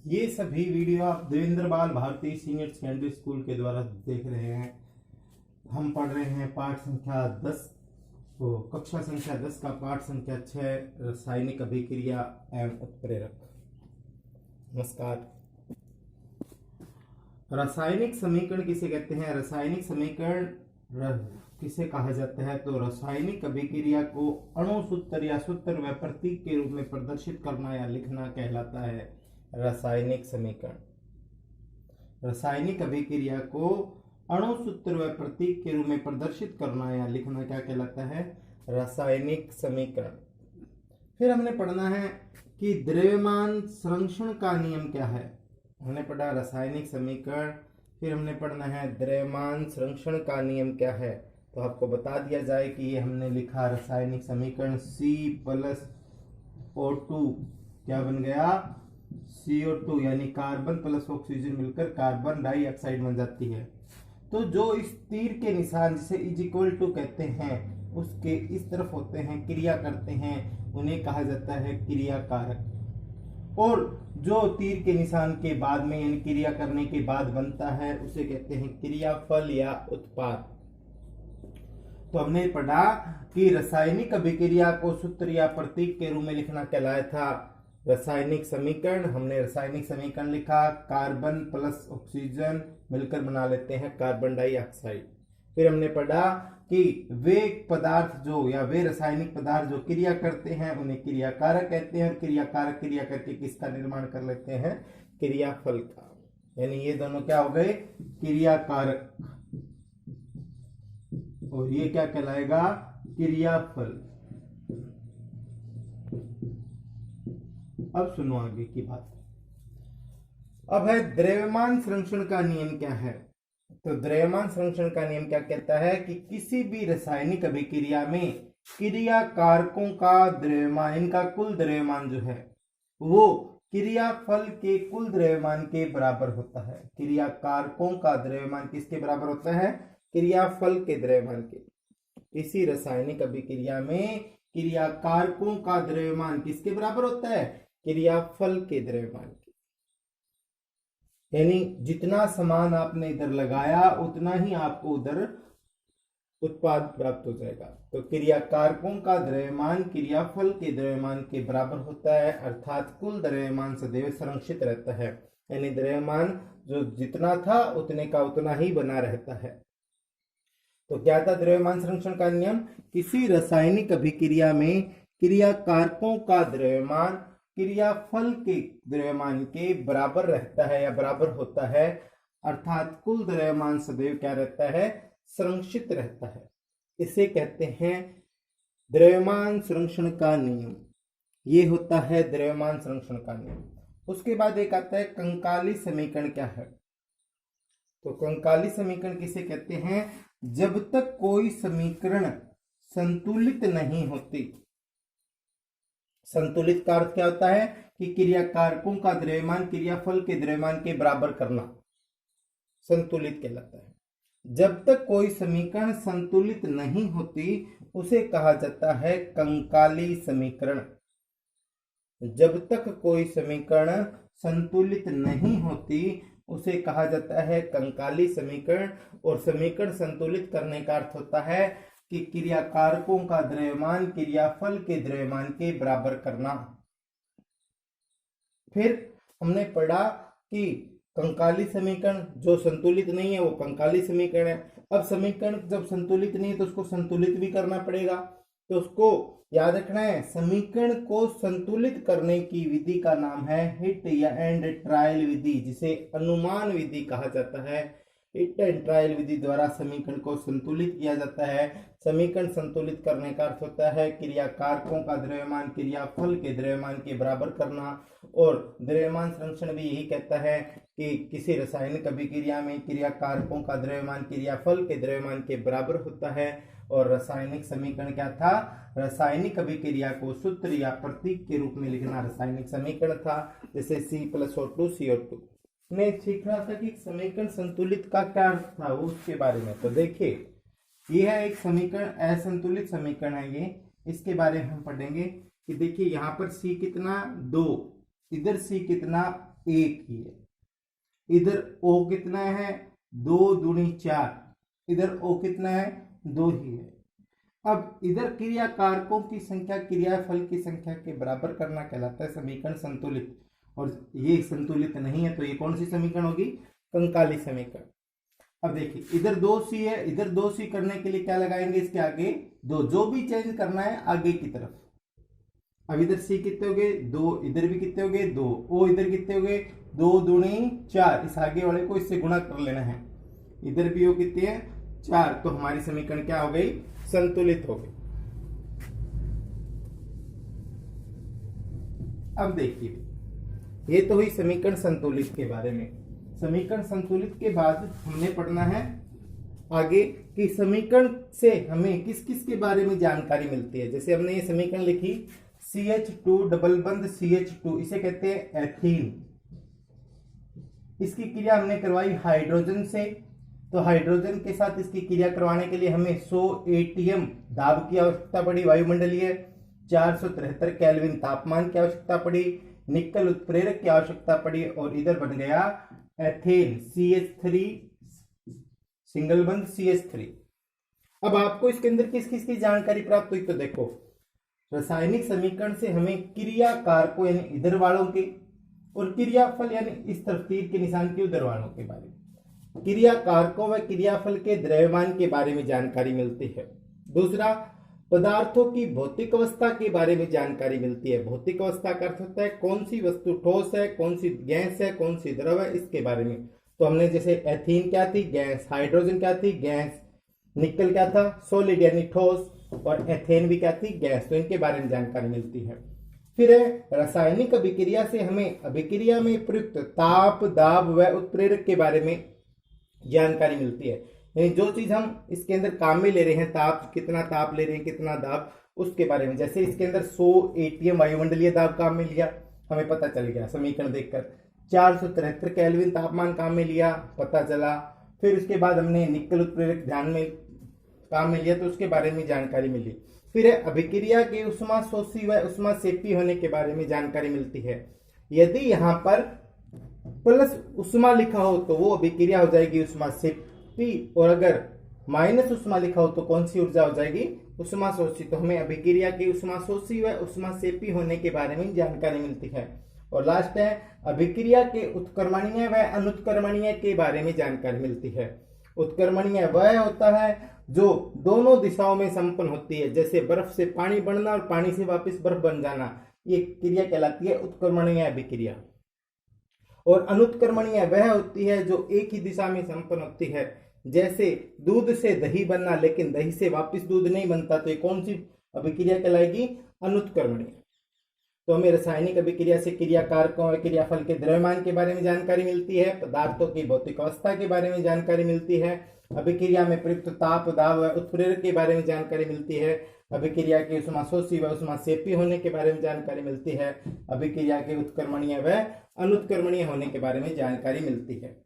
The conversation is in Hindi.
ये सभी वीडियो आप देवेंद्र बाल भारती सीनियर सेकेंडरी स्कूल के द्वारा देख रहे हैं। हम पढ़ रहे हैं पाठ संख्या 10 को कक्षा संख्या 10 का पाठ संख्या 6 रासायनिक अभिक्रिया एवं उत्प्रेरक। नमस्कार। रासायनिक समीकरण किसे कहते हैं? रासायनिक समीकरण किसे कहा जाता है? तो रासायनिक अभिक्रिया को अणु सूत्र या सूत्र व प्रतीक के रूप में प्रदर्शित करना या लिखना कहलाता है रासायनिक समीकरण। रासायनिक अभिक्रिया को अणु सूत्र व प्रतीक के रूप में प्रदर्शित करना या लिखना क्या कहलाता है? रासायनिक समीकरण। फिर हमने पढ़ना है कि द्रव्यमान संरक्षण का नियम क्या है। हमने पढ़ा रासायनिक समीकरण, फिर हमने पढ़ना है द्रव्यमान संरक्षण का नियम क्या है। तो आपको बता दिया जाए कि ये हमने लिखा रासायनिक समीकरण C+O2 क्या बन गया? CO2 यानी कार्बन प्लस ऑक्सीजन मिलकर कार्बन डाइऑक्साइड बन जाती है। तो जो इस तीर के निशान जिसे इज इक्वल टू कहते हैं उसके इस तरफ होते हैं, क्रिया करते हैं, उन्हें कहा जाता है क्रियाकारक। और जो तीर के निशान के बाद में यानी क्रिया करने के बाद बनता है उसे कहते हैं क्रियाफल या उत्पाद। तो हमने पढ़ा कि रासायनिक अभिक्रिया को सूत्र या प्रतीक के रूप में लिखना कहलाया था रासायनिक समीकरण। हमने रासायनिक समीकरण लिखा, कार्बन प्लस ऑक्सीजन मिलकर बना लेते हैं कार्बन डाइऑक्साइड। फिर हमने पढ़ा कि वे पदार्थ जो या वे रासायनिक पदार्थ जो क्रिया करते हैं उन्हें क्रियाकारक कहते हैं, और क्रियाकारक क्रिया करके किसका निर्माण कर लेते हैं? क्रियाफल का। यानी ये दोनों क्या हो गए? क्रियाकारक, और ये क्या कहलाएगा? क्रियाफल। अब सुनो आगे की बात। अब है द्रव्यमान संरक्षण का नियम क्या है। तो द्रव्यमान संरक्षण का नियम क्या कहता है कि किसी भी रासायनिक अभिक्रिया में क्रिया कारकों का द्रव्यमान, इनका कुल द्रव्यमान जो है वो क्रियाफल के कुल द्रव्यमान के बराबर होता है। क्रिया कारकों का द्रव्यमान किसके बराबर होता है? क्रियाफल के द्रव्यमान के। किसी रासायनिक अभिक्रिया में क्रिया कारकों का द्रव्यमान किसके बराबर होता है? क्रियाफल के द्रव्यमान के। यानी जितना समान आपने इधर लगाया उतना ही आपको उधर उत्पाद प्राप्त हो जाएगा। तो क्रिया कारकों का द्रव्यमान क्रियाफल के द्रव्यमान के बराबर होता है, अर्थात कुल द्रव्यमान सदैव संरक्षित रहता है। यानी द्रव्यमान जो जितना था उतने का उतना ही बना रहता है। तो क्या था द्रव्यमान संरक्षण का नियम? किसी रासायनिक अभिक्रिया में क्रिया कारकों का द्रव्यमान क्रियाफल के द्रव्यमान के बराबर रहता है या बराबर होता है, अर्थात कुल द्रव्यमान सदैव क्या रहता है? संरक्षित रहता है। इसे कहते हैं द्रव्यमान संरक्षण का नियम। ये होता है द्रव्यमान संरक्षण का नियम। उसके बाद एक आता है कंकाली समीकरण क्या है। तो कंकाली समीकरण किसे कहते हैं? जब तक कोई समीकरण संतुलित नहीं होती। संतुलित का अर्थ क्या होता है? कि क्रिया कारकों का द्रव्यमान क्रियाफल के द्रव्यमान के बराबर करना संतुलित कहलाता है। जब तक कोई समीकरण संतुलित नहीं होती उसे कहा जाता है कंकाली समीकरण। जब तक कोई समीकरण संतुलित नहीं होती उसे कहा जाता है कंकाली समीकरण। और समीकरण संतुलित करने का अर्थ होता है कि क्रिया कारकों का द्रव्यमान क्रियाफल के द्रव्यमान के बराबर करना। फिर हमने पढ़ा कि कंकाली समीकरण जो संतुलित नहीं है वो कंकाली समीकरण है। अब समीकरण जब संतुलित नहीं है तो उसको संतुलित भी करना पड़ेगा। तो उसको याद रखना है, समीकरण को संतुलित करने की विधि का नाम है हिट या एंड ट्रायल विधि, जिसे अनुमान विधि कहा जाता है। हिट एंड ट्रायल विधि द्वारा समीकरण को संतुलित किया जाता है। समीकरण संतुलित करने का अर्थ होता है क्रिया कारकों का द्रव्यमान क्रियाफल के द्रव्यमान के बराबर करना। और द्रव्यमान संरक्षण भी यही कहता है कि किसी रासायनिक अभिक्रिया में क्रिया कारकों का द्रव्यमान क्रियाफल के द्रव्यमान के बराबर होता है। और रासायनिक समीकरण क्या था? रासायनिक अभिक्रिया को सूत्र या प्रतीक के रूप में लिखना रासायनिक समीकरण था। जैसे C+O2 CO2 ने सीख रहा था कि समीकरण संतुलित का क्या अर्थ था वो उसके बारे में। तो देखिए ये है एक समीकरण, असंतुलित समीकरण है ये। इसके बारे में हम पढ़ेंगे कि देखिए यहाँ पर C कितना 2, इधर C कितना एक ही है। इधर O कितना है, 2 दूनी 4, इधर O कितना है, 2 ही है। अब इधर क्रिया कारकों की संख्या क्रियाफल की संख्या के बराबर करना कहलाता है समीकरण संतुलित, और ये संतुलित नहीं है तो ये कौन सी समीकरण होगी, कंकाली समीकरण। अब देखिए इधर 2c है, इधर 2c करने के लिए क्या लगाएंगे, इसके आगे 2, जो भी चेंज करना है आगे की तरफ। अब इधर c कितने हो गए, 2, इधर भी कितने हो गए, 2, ओ इधर कितने हो गए, 2 दूनी 4, इस आगे वाले को इससे गुणा कर लेना है, इधर भी ओ कितने हैं, 4, तो हमारी समीकरण क्या हो गई, संतुलित हो गई। अब देखिए ये तो हुई समीकरण संतुलित के बारे में। समीकरण संतुलित के बाद हमने पढ़ना है आगे कि समीकरण से हमें किस किस के बारे में जानकारी मिलती है। जैसे हमने ये समीकरण लिखी CH2 डबल बंद CH2, इसे कहते हैं एथीन। इसकी क्रिया हमने करवाई हाइड्रोजन से, तो हाइड्रोजन के साथ इसकी क्रिया करवाने के लिए हमें 100 ATM दाब की आवश्यकता पड़ी, वायुमंडलीय 473 केल्विन तापमान की आवश्यकता पड़ी, निकल उत्प्रेरक की आवश्यकता पड़ी, और इधर बन गया एथेन CH3 सिंगल बंद CH3। अब आपको इसके अंदर किस किस की जानकारी प्राप्त हुई, तो देखो रासायनिक समीकरण से हमें क्रिया कारकों यानी इधर वालों के, और क्रियाफल यानी इस तरफ तीर के निशान के उधर वालों के बारे में, क्रिया कारकों व क्रियाफल के द्रव्यमान के बारे में जानकारी मिलती है। दूसरा, पदार्थों की भौतिक अवस्था के बारे में जानकारी मिलती है। भौतिक अवस्था का अर्थ होता है कौन सी वस्तु ठोस है, कौन सी गैस है, कौन सी द्रव है, इसके बारे में। तो हमने जैसे एथीन क्या थी, गैस, हाइड्रोजन क्या थी, गैस, निकल क्या था, सॉलिड यानी ठोस, और एथेन भी क्या थी, गैस, तो इनके बारे में जानकारी मिलती है। फिर है रासायनिक अभिक्रिया से हमें अभिक्रिया में प्रयुक्त ताप, दाब व उत्प्रेरक के बारे में जानकारी मिलती है। यानी जो चीज हम इसके अंदर काम में ले रहे हैं, ताप, कितना ताप ले रहे हैं, कितना दाब, उसके बारे में। जैसे इसके अंदर 100 ATM वायुमंडलीय दाब काम में लिया, हमें पता चल गया समीकरण देखकर। 473 केल्विन तापमान काम में लिया, पता चला। फिर उसके बाद हमने निकल उत्प्रेरक ध्यान में काम में लिया, तो उसके बारे में जानकारी मिली। फिर है अभिक्रिया के उष्मा शोषी व उष्मा सेपी होने के बारे में जानकारी मिलती है। यदि यहाँ पर प्लस उष्मा लिखा हो तो वो अभिक्रिया हो जाएगी उष्मा सेपी, और अगर माइनस उष्मा लिखा हो तो कौन सी ऊर्जा हो जाएगी, उष्मा शोषी। तो हमें अभिक्रिया के उष्मा शोषी व उष्मा सेपी होने के बारे में जानकारी मिलती है। और लास्ट है अभिक्रिया के उत्क्रमणीय व अनुत्क्रमणीय के बारे में जानकारी मिलती है। उत्क्रमणीय वह होता है जो दोनों दिशाओं में संपन्न होती है, जैसे बर्फ से पानी बनना और पानी से वापस बर्फ बन जाना, ये क्रिया कहलाती है उत्क्रमणीय अभिक्रिया। और अनुत्क्रमणीय वह होती है जो एक ही दिशा में संपन्न होती है, जैसे दूध से दही बनना लेकिन दही से वापस दूध नहीं बनता, तो ये कौन सी अभिक्रिया कहलाएगी, अनुत्क्रमणीय। तो हमें रासायनिक अभिक्रिया से क्रिया कारकों और क्रियाफल के द्रव्यमान के बारे में जानकारी मिलती है, पदार्थों की भौतिक अवस्था के बारे में जानकारी मिलती है, अभिक्रिया में प्रयुक्त ताप, दाब व उत्प्रेरक के बारे में जानकारी मिलती है, अभिक्रिया के उष्मा शोषी व उष्मा सेपी होने के बारे में जानकारी मिलती है, अभिक्रिया के उत्क्रमणीय व अनुत्क्रमणीय होने के बारे में जानकारी मिलती है।